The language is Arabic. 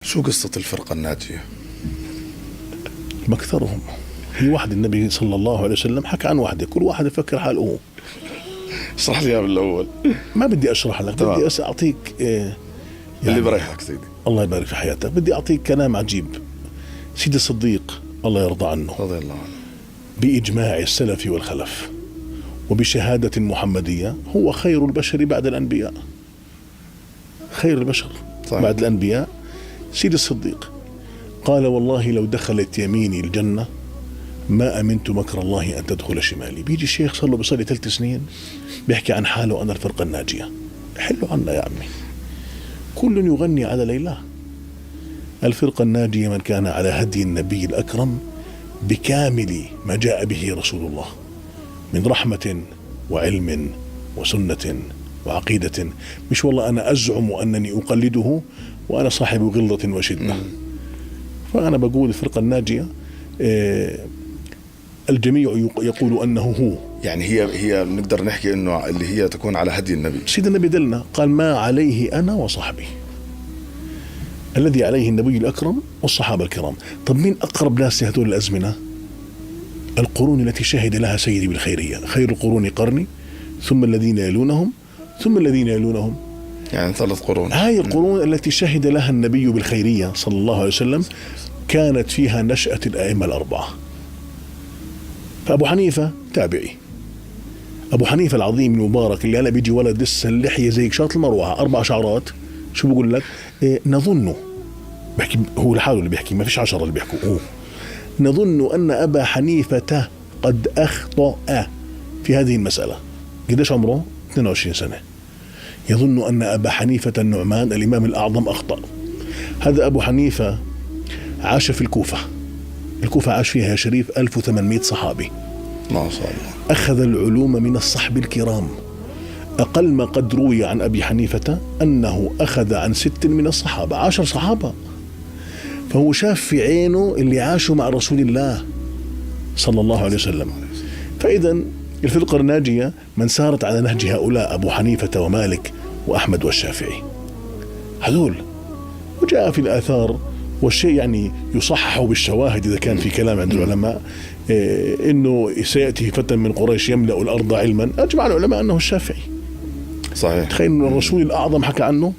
شو قصة الفرقة الناجية؟ مكثرهم هي واحد. النبي صلى الله عليه وسلم حكى عن واحدة، كل واحد يفكر حاله هو. اشرح لي بالأول. ما بدي أشرح لك، بدي أعطيك اللي بريحك سيدي. الله يبارك في حياتك. بدي أعطيك كلام عجيب. سيدي الصديق الله يرضى عنه رضي الله عنه بإجماع السلف والخلف وبشهادة محمدية هو خير البشر بعد الأنبياء. خير البشر صحيح. بعد الأنبياء سيدي الصديق قال والله لو دخلت يميني الجنة ما أمنت مكر الله أن تدخل شمالي. بيجي الشيخ صار له بيصلي 3 سنين بيحكي عن حاله أنا الفرقة الناجية. حلوا عنا يا عمي، كل يغني على ليلى. الفرقة الناجية من كان على هدي النبي الأكرم بكامل ما جاء به رسول الله من رحمة وعلم وسنة وعقيدة. مش والله أنا أزعم أنني أقلده وأنا صاحب غلظة وشدة. فأنا بقول الفرقة الناجية الجميع يقول أنه هو. يعني هي نقدر نحكي أنه اللي هي تكون على هدي النبي. سيد النبي دلنا قال ما عليه أنا وصحبي، الذي عليه النبي الأكرم والصحابة الكرام. طب مين أقرب ناس لهذول الأزمنة؟ القرون التي شهد لها سيدي بالخيرية. خير القرون قرني ثم الذين يلونهم ثم الذين يلونهم، يعني 3 قرون. هاي القرون التي شهد لها النبي بالخيرية صلى الله عليه وسلم كانت فيها نشأة الأئمة الأربعة. فأبو حنيفة تابعي، أبو حنيفة العظيم المبارك اللي أنا بيجي ولد لسه اللحية زي شاط المروعة 4 شعرات، شو بقول لك؟ نظن، بحكي هو لحاله اللي بيحكي، ما فيش 10 اللي بيحكوا هو. نظن أن أبا حنيفة قد أخطأ في هذه المسألة. قديش عمره؟ 22 سنة. يظن أن أبا حنيفة النعمان الإمام الأعظم أخطأ. هذا أبو حنيفة عاش في الكوفة. الكوفة عاش فيها يا شريف 1800 صحابي ما شاء الله. أخذ العلوم من الصحب الكرام. أقل ما قد روي عن أبي حنيفة أنه أخذ عن 6 من الصحابة، 10 صحابة. فهو شاف في عينه اللي عاشوا مع رسول الله صلى الله عليه وسلم. فإذا الفرقة الناجية من سارت على نهج هؤلاء أبو حنيفة ومالك وأحمد والشافعي هذول. وجاء في الآثار والشيء يعني يصحح بالشواهد إذا كان في كلام عند العلماء إنه سيأتي فتى من قريش يملأ الأرض علما. أجمع العلماء أنه الشافعي. صحيح. تخيل أن الرسول الأعظم حكى عنه